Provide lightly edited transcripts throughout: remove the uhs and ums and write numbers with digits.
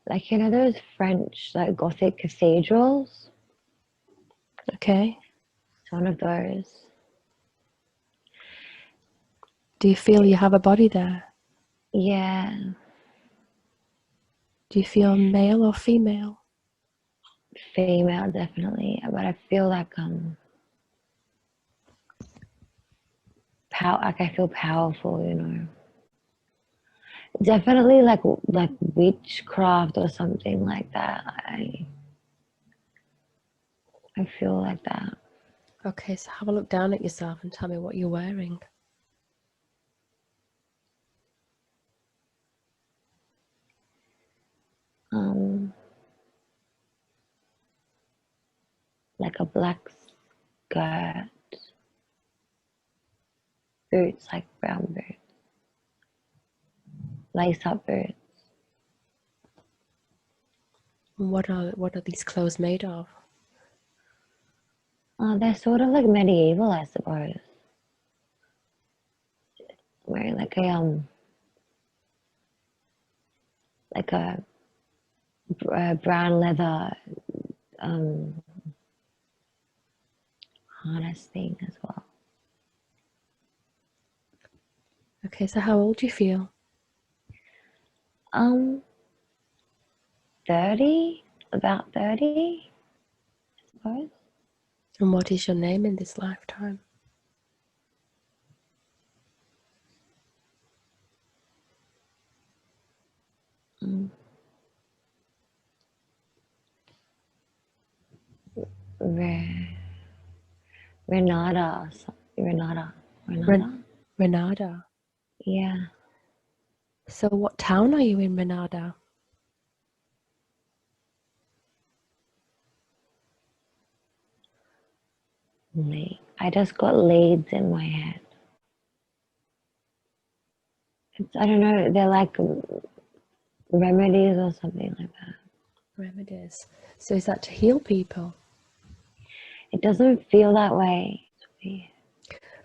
Like, you know, those French, like, Gothic cathedrals? Okay. It's one of those. Do you feel you have a body there? Yeah, Do you feel male or female? female, definitely. But I feel like, like I feel powerful, you know. Definitely like witchcraft or something like that. I feel like that. Okay, so have a look down at yourself and tell me what you're wearing. Um, like a black skirt, boots, like brown boots, lace up boots. What are these clothes made of? They're sort of like medieval, I suppose. Wearing like a brown leather um harness thing as well. Okay, so how old do you feel? Um, 30, about 30, I suppose. And what is your name in this lifetime? Um, Re- Renata, Renata. Renada. Yeah, So what town are you in, Renada? I just got leads in my head. I don't know. They're like remedies or something like that. Remedies. So is that to heal people? It doesn't feel that way. It's weird.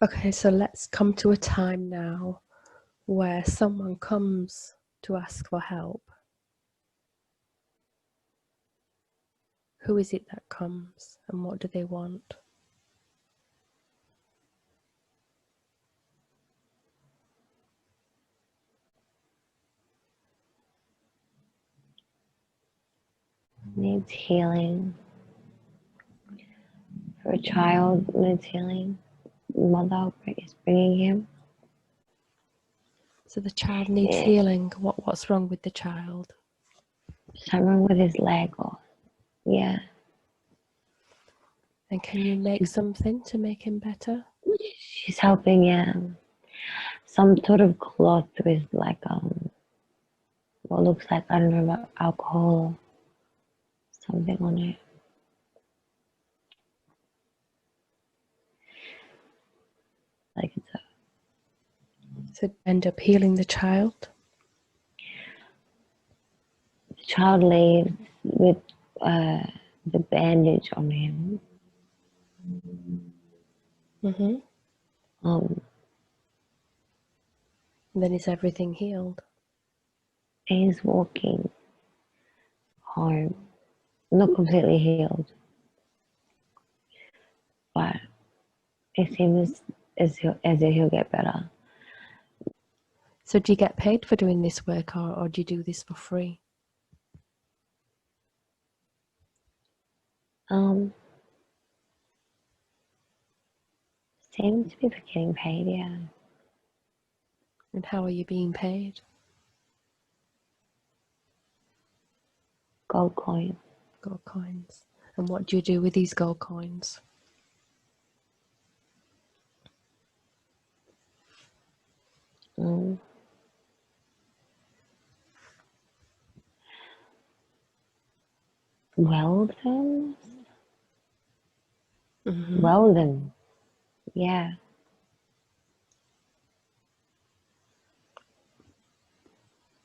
Okay, so let's come to a time now where someone comes to ask for help. Who is it that comes and what do they want? Needs healing. For a child needs healing. Mother is bringing him. So the child needs Yeah, healing. What's wrong with the child? something with his leg or yeah. And can you make something to make him better? She's helping, yeah. Some sort of cloth with like what looks like, I don't know, about alcohol, something on it. Like it's a So end up healing the child. child leaves with uh, the bandage on him. Mm-hmm. Um, And then is everything healed? he's walking home, not completely healed, but it seems as if he'll get better. So do you get paid for doing this work or do you do this for free? Um, seems to be getting paid, yeah. And how are you being paid? Gold coin. Gold coins. And what do you do with these gold coins? Um, weld them. Mm-hmm. Weld them. Yeah.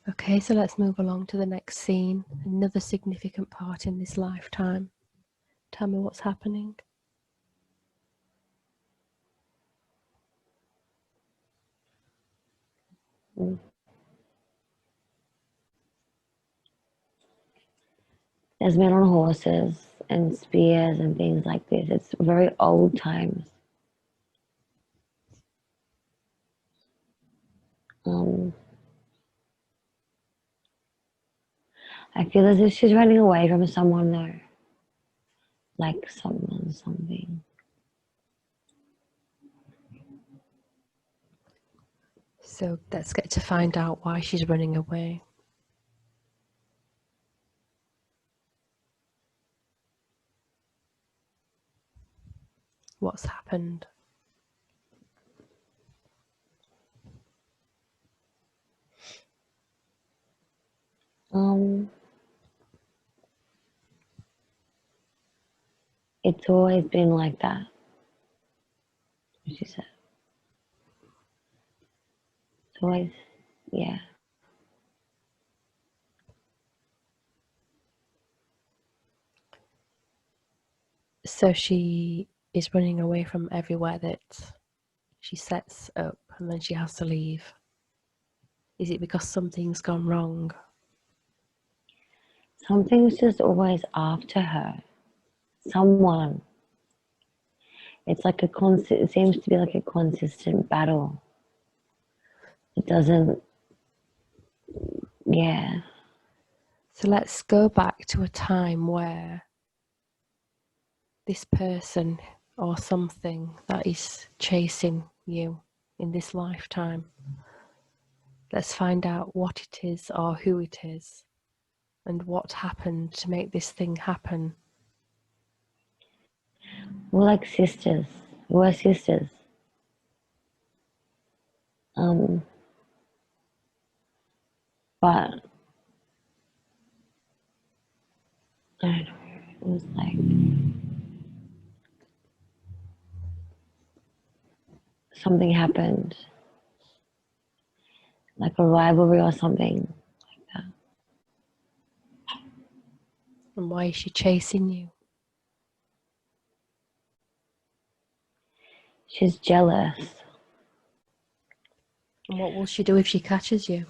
Okay, so let's move along to the next scene. Another significant part in this lifetime. Tell me what's happening. Mm. There's men on horses and spears and things like this. It's very old times. I feel as if she's running away from someone though. Like someone, something. So let's get to find out why she's running away. What's happened? It's always been like that, she said. It's always, yeah. So she is running away from everywhere that she sets up and then she has to leave. Is it because something's gone wrong? Something's just always after her. Someone. It's like it seems to be like a consistent battle. It doesn't, yeah. So let's go back to a time where this person or something that is chasing you in this lifetime. Let's find out what it is or who it is and what happened to make this thing happen. We're like sisters. We're sisters. But I don't know. It was like something happened, like a rivalry or something like that. And why is she chasing you? She's jealous. And what will she do if she catches you?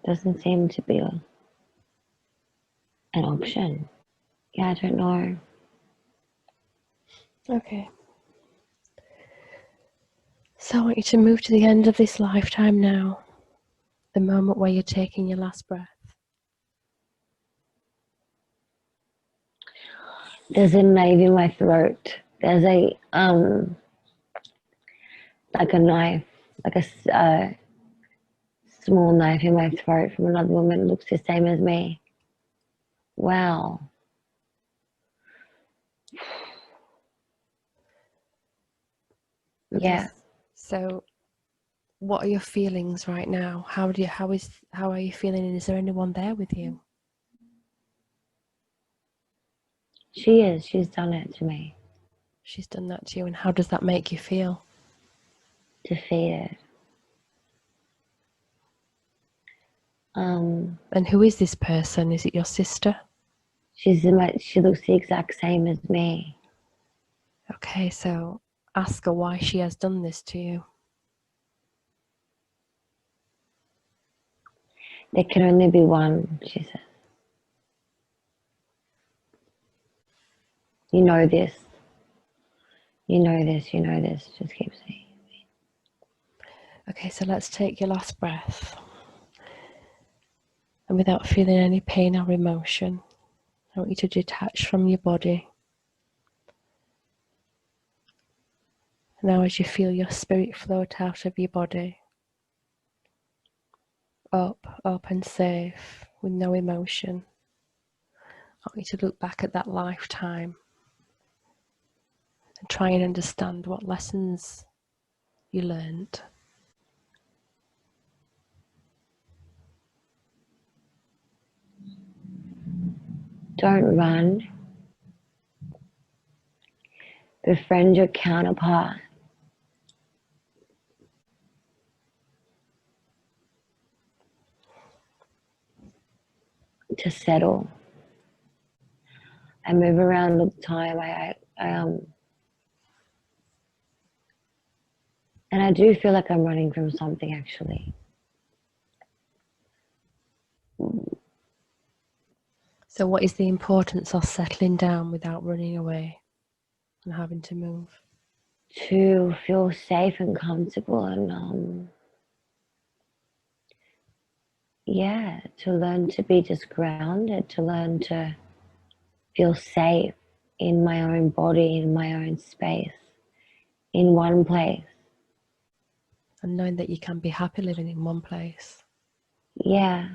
Doesn't seem to be an option. Yeah, I don't know. Okay. So I want you to move to the end of this lifetime now, the moment where you're taking your last breath. There's a knife in my throat. There's a like a knife, like a small knife in my throat from another woman. It looks the same as me. Wow. Okay, Yeah. so what are your feelings right now? How are you feeling, and is there anyone there with you? She is. She's done it to me. She's done that to you, and how does that make you feel? Defeated. And who is this person? Is it your sister? She looks the exact same as me. Okay, so ask her why she has done this to you. There can only be one, she says. You know this. You know this. You know this. Just keep saying. Okay, so let's take your last breath. And without feeling any pain or emotion, I want you to detach from your body. Now as you feel your spirit float out of your body, up and safe, with no emotion, I want you to look back at that lifetime and try and understand what lessons you learned. Don't run. Befriend your counterpart. To settle. I move around all the time. And I I do feel like I'm running from something, actually. So what is the importance of settling down without running away and having to move? To feel safe and comfortable, and yeah, to learn to be just grounded, to learn to feel safe in my own body, in my own space, in one place. And knowing that you can be happy living in one place. Yeah.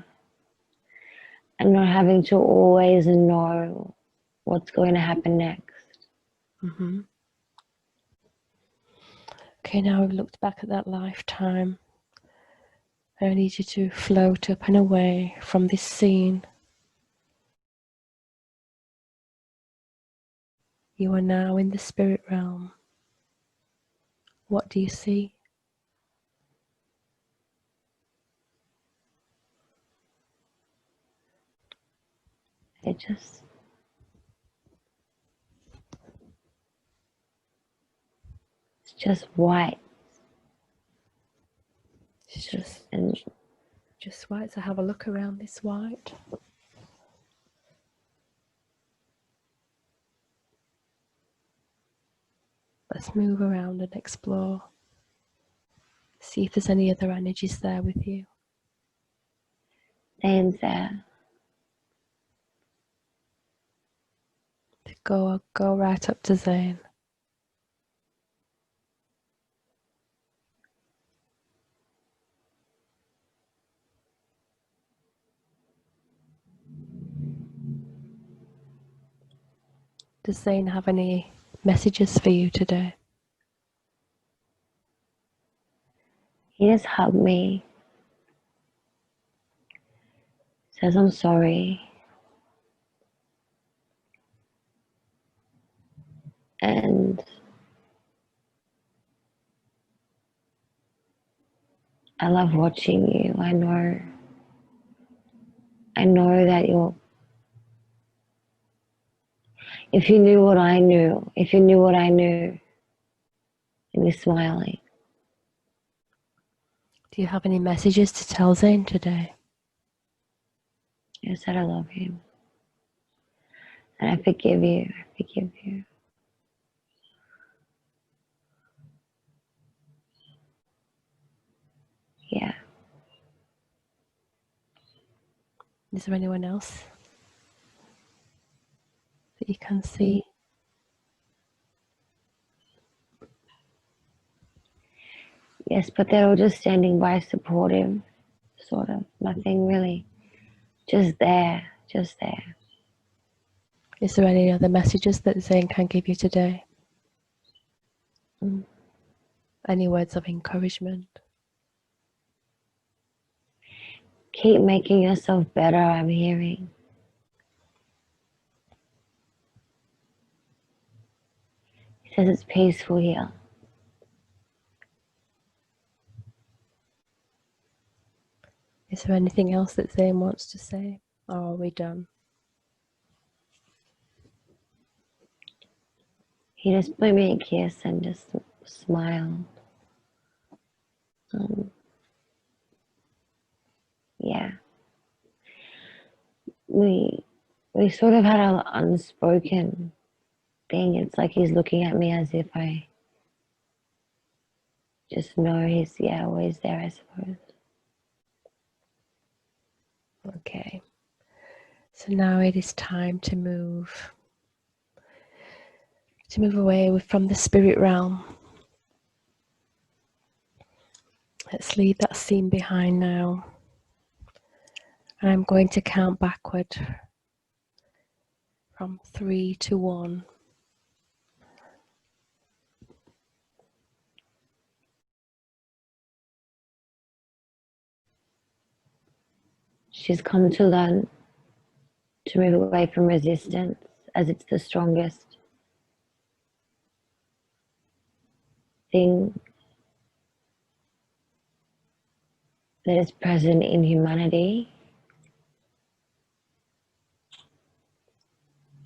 And not having to always know what's going to happen next. Mm-hmm. Okay, now we've looked back at that lifetime. I need you to float up and away from this scene. You are now in the spirit realm. What do you see? It's just white. It's just white. So have a look around this white. Let's move around and explore. See if there's any other energies there with you. Zane's there. Go right up to Zane. Does Zane have any messages for you today? He just hugged me. Says I'm sorry. And I love watching you. I know that if you knew what I knew, and you're smiling. Do you have any messages to tell Zane today? Yes, that I love him. And I forgive you. Yeah. Is there anyone else that you can see? Yes, but they're all just standing by, supportive, sort of. Nothing really. Just there. Is there any other messages that Zane can give you today? Mm. Any words of encouragement? Keep making yourself better, I'm hearing. He says it's peaceful here. Is there anything else that Zane wants to say? Or are we done? He just blew me a kiss and just smiled. Yeah. We sort of had an unspoken thing. It's like he's looking at me as if I just know he's always there, I suppose. Okay. So now it is time to move away from the spirit realm. Let's leave that scene behind now. And I'm going to count backward from 3 to 1. She's come to learn to move away from resistance as it's the strongest thing that is present in humanity,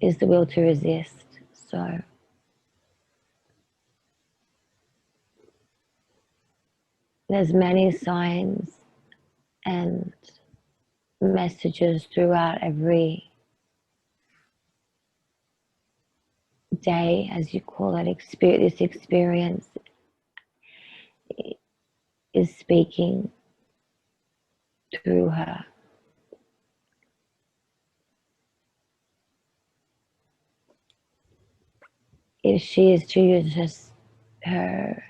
is the will to resist. So there's many signs and messages throughout every day, as you call it, this experience is speaking through her. If she is to use her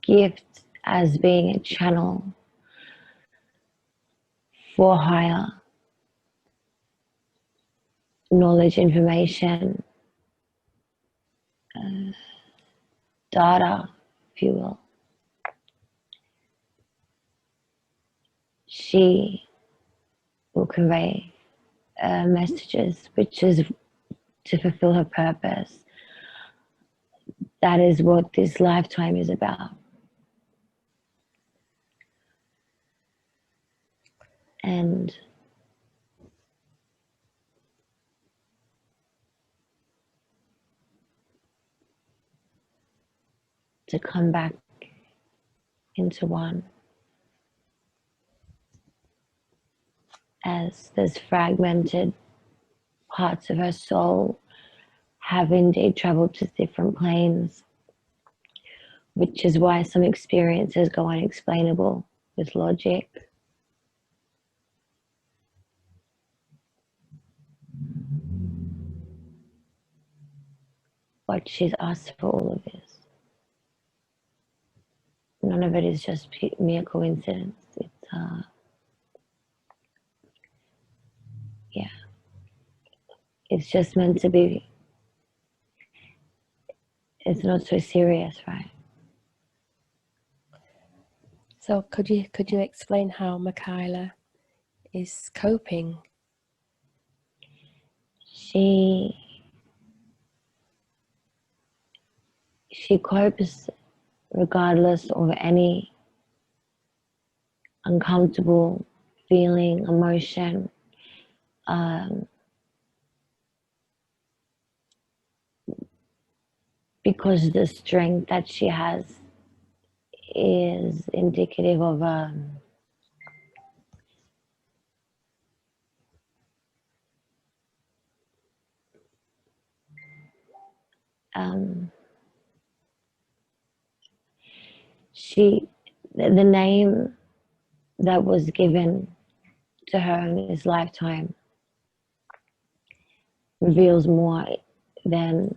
gift as being a channel for higher knowledge, information, data, if you will, she will convey messages which is to fulfill her purpose. That is what this lifetime is about. And to come back into one, as there's fragmented parts of her soul have indeed traveled to different planes, which is why some experiences go unexplainable with logic. But she's asked for all of this. None of it is just mere coincidence. It's yeah, it's just meant to be. It's not so serious, right? So could you explain how Mikaela is coping? She copes regardless of any uncomfortable feeling, emotion, because the strength that she has is indicative of the name that was given to her in this lifetime reveals more than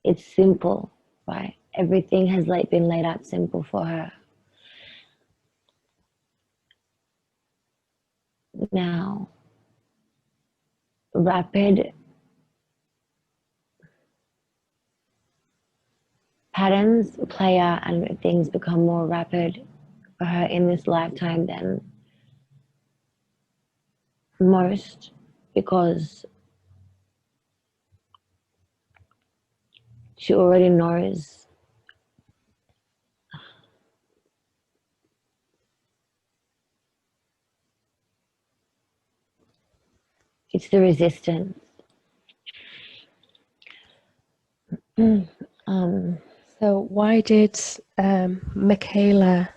it's simple, right? Everything has been laid out simple for her. Now, rapid patterns play out and things become more rapid for her in this lifetime than most, because she already knows it's the resistance. So why did Mikaela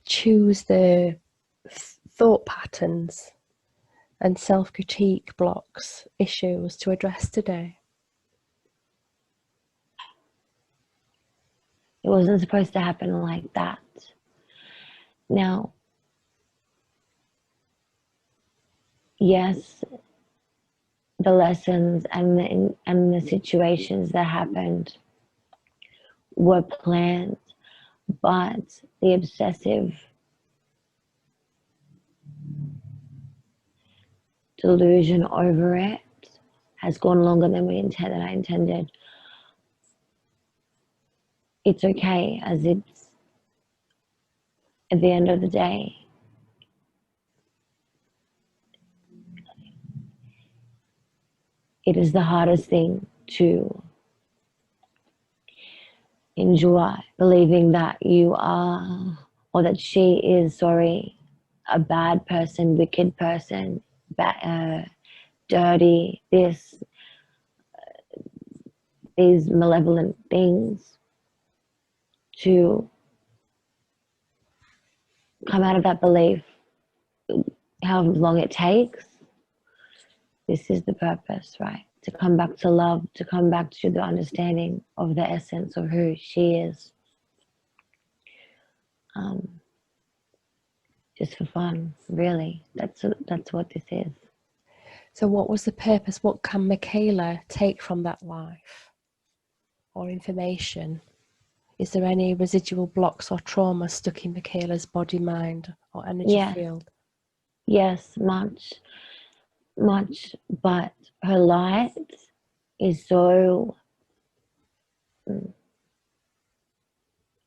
choose the thought patterns and self-critique blocks issues to address today? It wasn't supposed to happen like that. Now, yes, the lessons and the situations that happened were planned, but the obsessive delusion over it has gone longer than I intended. It's okay, as it's at the end of the day, it is the hardest thing to endure, believing that you are, or that she is, a bad person, wicked person, dirty, these malevolent things, to come out of that belief, however long it takes. This is the purpose, right? To come back to love, to come back to the understanding of the essence of who she is. Just for fun, really. That's what this is. So what was the purpose? What can Mikaela take from that life or information? Is there any residual blocks or trauma stuck in Mikaela's body, mind, or energy field? Yes, much, but her light is so,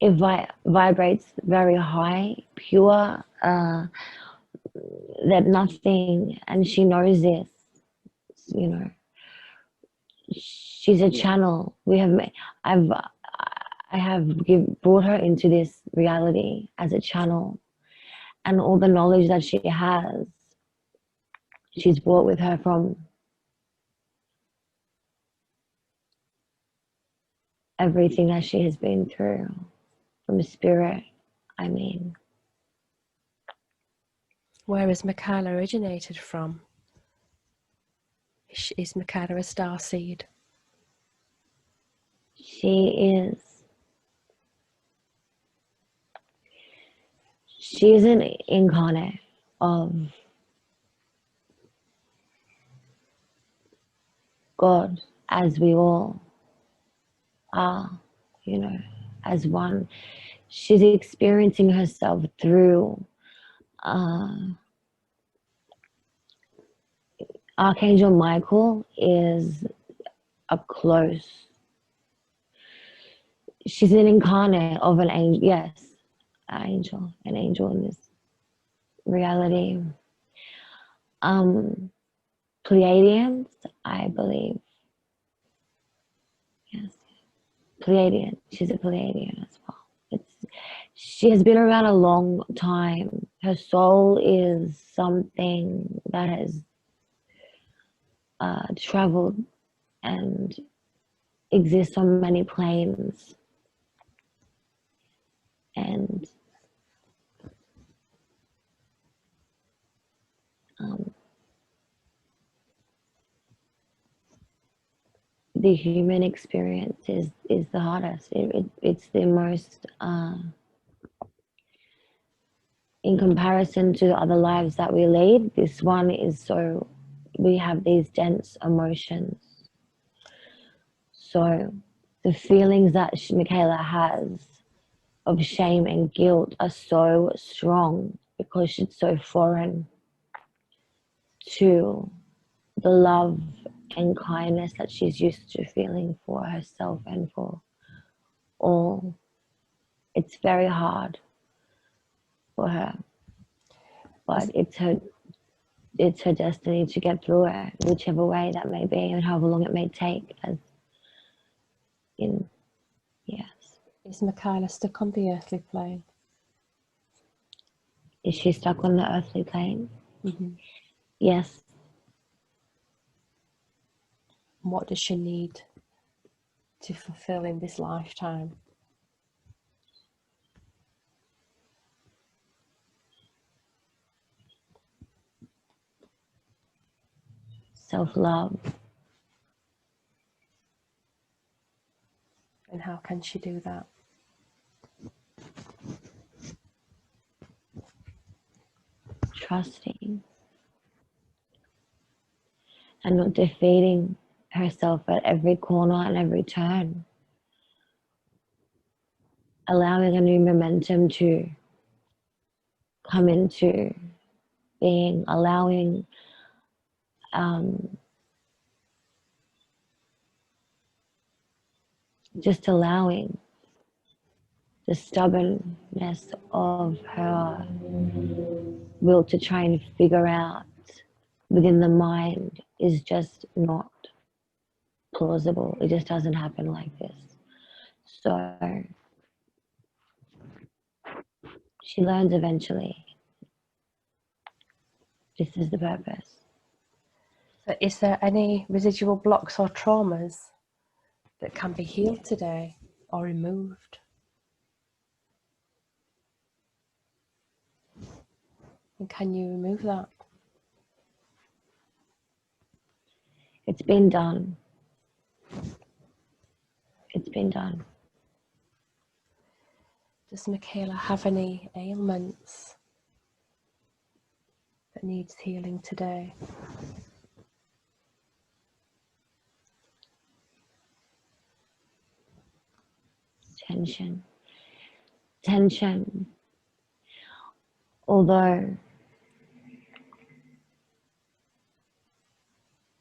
it vibrates very high, pure, that nothing, and she knows this, you know, she's a channel. I have brought her into this reality as a channel, and all the knowledge that she has, she's brought with her from everything that she has been through, from spirit, I mean. Where has Mikaela originated from? Is Mikaela a star seed? She is an incarnate of God, as we all are, you know, as one. She's experiencing herself through Archangel Michael is up close. She's an incarnate of an angel. Yes, an angel in this reality. Pleiadians, I believe. Yes, Pleiadian. She's a Pleiadian as well. She has been around a long time. Her soul is something that has traveled and exists on many planes. And the human experience is the hardest. It's the most, in comparison to the other lives that we lead, this one is so, we have these dense emotions. So the feelings that Mikaela has of shame and guilt are so strong because it's so foreign to the love and kindness that she's used to feeling for herself and for all. It's very hard for her, but it's her destiny to get through it, whichever way that may be and however long it may take. Yes. Is Mikaela stuck on the earthly plane? Is she stuck on the earthly plane? Mm-hmm. Yes. What does she need to fulfill in this lifetime? Self-love. And how can she do that? Trusting and not defeating herself at every corner and every turn. Allowing a new momentum to come into being, allowing just allowing the stubbornness of her will to try and figure out within the mind is just not plausible. It just doesn't happen like this. So she learns eventually. This is the purpose. So is there any residual blocks or traumas that can be healed today or removed? And can you remove that? It's been done. It's been done. Does Mikaela have any ailments that needs healing today? Tension. Tension. Although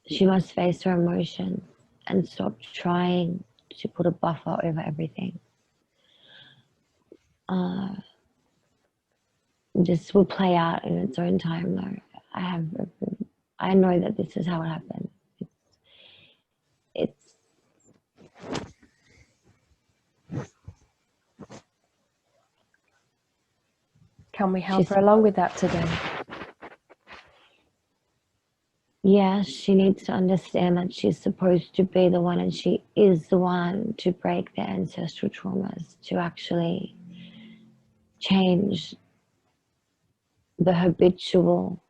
she must face her emotions and stop trying to put a buffer over everything. This will play out in its own time, though. I know that this is how it happens. It's Can we help her along with that today? Yes, she needs to understand that she's supposed to be the one, and she is the one to break the ancestral traumas, to actually change the habitual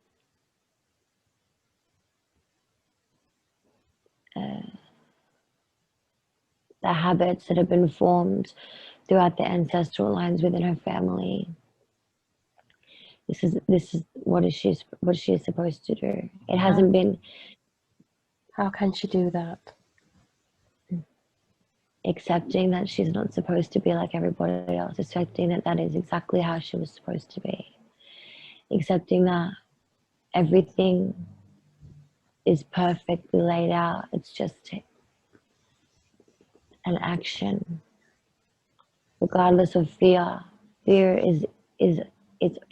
the habits that have been formed throughout the ancestral lines within her family. This is what she is supposed to do. It hasn't been. How can she do that? Accepting that she's not supposed to be like everybody else, accepting that that is exactly how she was supposed to be, accepting that everything is perfectly laid out. It's just an action, regardless of fear. Fear is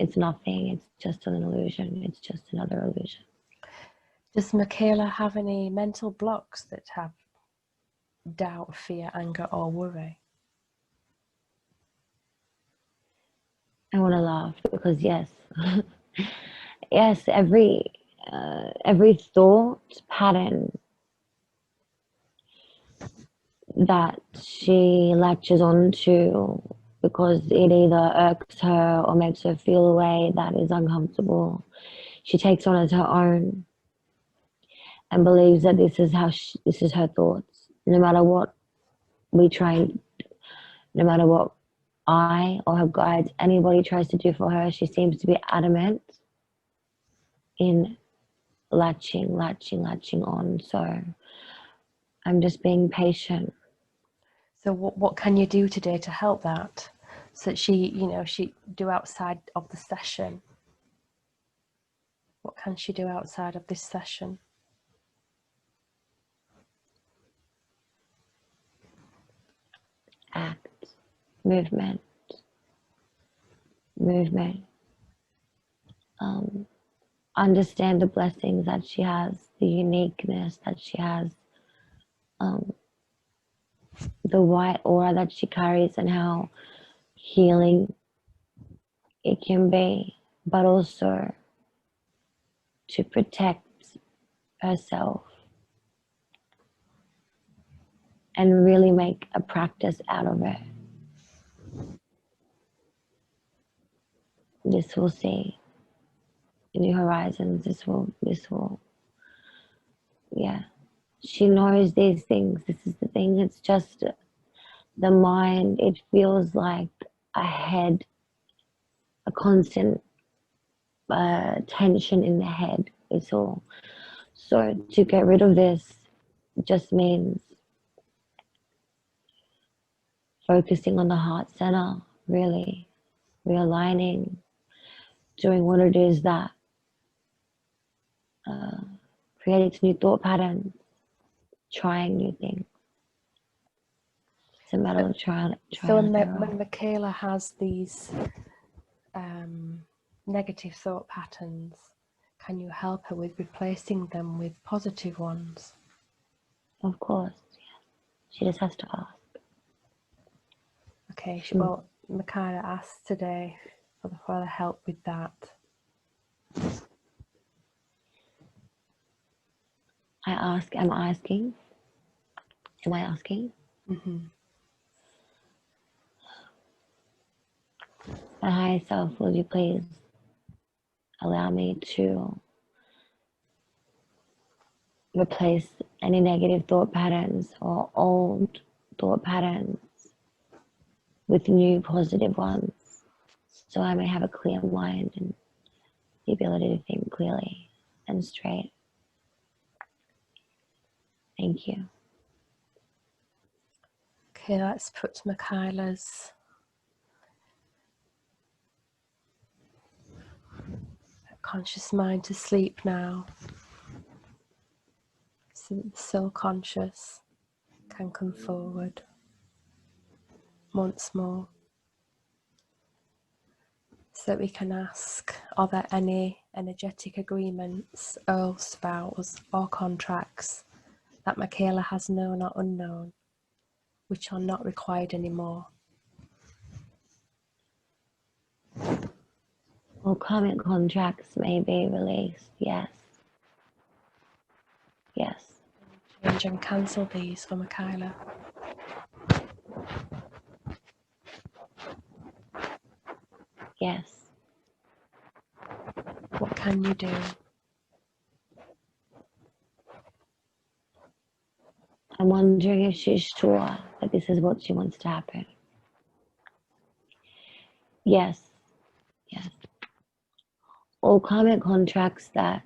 it's nothing. It's just an illusion. It's just another illusion. Does Mikaela have any mental blocks that have doubt, fear, anger, or worry? I want to laugh because yes, yes, every thought pattern that she latches onto because it either irks her or makes her feel a way that is uncomfortable, she takes on as her own and believes that this is this is her thoughts. No matter what we try, no matter what I or her guides, anybody tries to do for her, she seems to be adamant in latching on. So I'm just being patient. So what can you do today to help that? So that she do outside of the session. What can she do outside of this session? Act, movement. Understand the blessings that she has, the uniqueness that she has, the white aura that she carries, and how healing it can be, but also to protect herself and really make a practice out of it. This will see new horizons. This will, yeah. She knows these things. This is the thing. It's just the mind. It feels like a head, a constant tension in the head. It's all. So to get rid of this just means focusing on the heart center, really realigning, doing what it is that creates new thought patterns, trying new things. It's a matter of trial So when and error. Mikaela has these negative thought patterns, can you help her with replacing them with positive ones? Of course, yeah. She just has to ask. Okay, well, Mikaela asked today for the help with that. Am I asking? Mm-hmm. My higher self, will you please allow me to replace any negative thought patterns or old thought patterns with new positive ones, so I may have a clear mind and the ability to think clearly and straight. Thank you. Okay, let's put Mikaela's conscious mind to sleep now, so that the soul conscious can come forward once more, so that we can ask, are there any energetic agreements, oaths, vows or contracts that Mikaela has known or unknown which are not required anymore? All karmic contracts may be released. Yes. Yes. Change and cancel these for Mikaela. Yes. What can you do? I'm wondering if she's sure that this is what she wants to happen. Yes. Yes. All karmic contracts that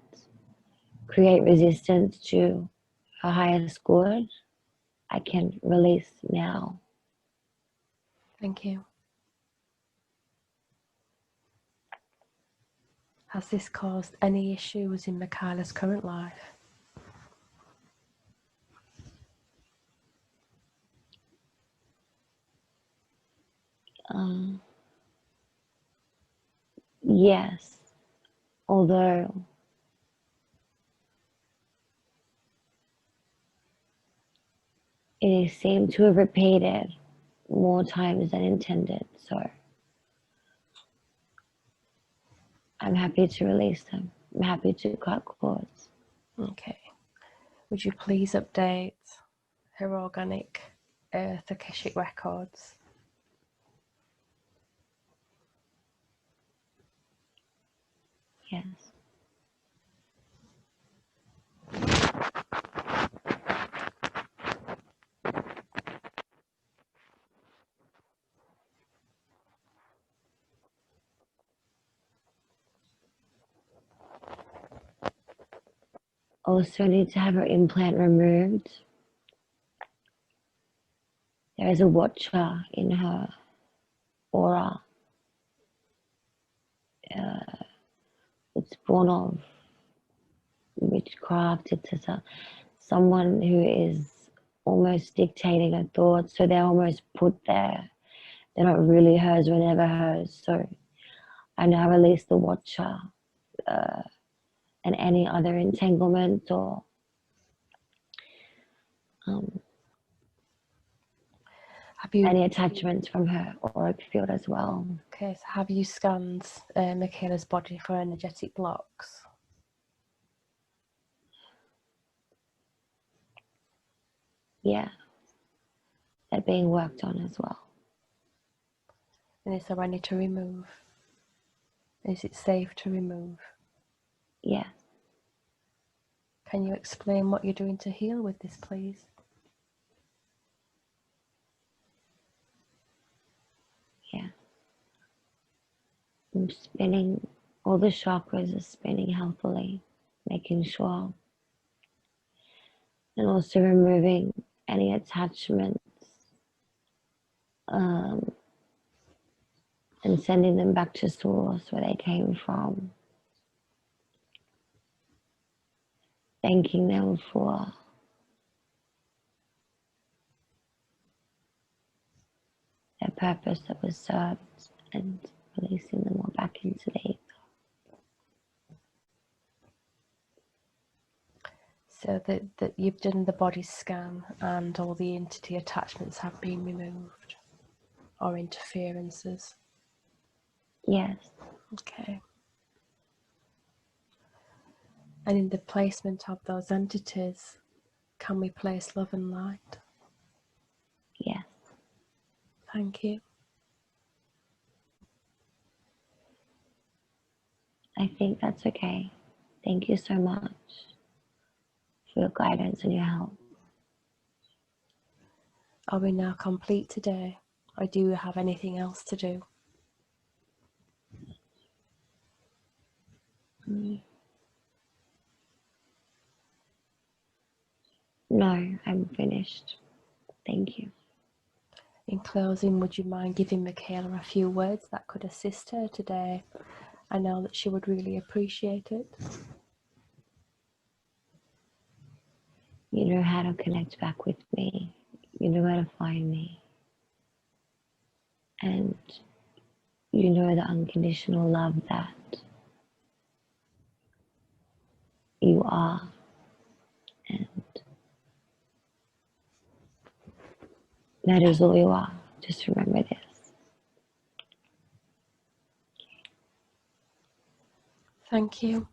create resistance to her highest good, I can release now. Thank you. Has this caused any issues in Mikaela's current life? Yes, although it seemed to have repeated more times than intended, so I'm happy to release them. I'm happy to cut cords. Okay. Would you please update her organic earth Akashic records? Yes. Also need to have her implant removed. There is a watcher in her aura. It's born of witchcraft. It's someone who is almost dictating her thoughts, so they're almost put there. They're not really hers or never hers. So I now release the watcher and any other entanglements or any attachments from her auric field as well. Okay, so have you scanned Mikaela's body for energetic blocks? Yeah, they're being worked on as well. And is there any to remove? Is it safe to remove? Yes. Can you explain what you're doing to heal with this, please? Yeah. I'm spinning, all the chakras are spinning healthily, making sure. And also removing any attachments and sending them back to source where they came from. Thanking them for their purpose that was served and releasing them all back into the ether. So that you've done the body scan and all the entity attachments have been removed, or interferences? Yes. Okay. And in the placement of those entities, can we place love and light? Yes. Thank you. I think that's okay. Thank you so much for your guidance and your help. Are we now complete today? Or do you have anything else to do? No, I'm finished. Thank you. In closing, would you mind giving Mikaela a few words that could assist her today? I know that she would really appreciate it. You know how to connect back with me. You know where to find me. And you know the unconditional love that you are. And that is all you are. Just remember this. Thank you.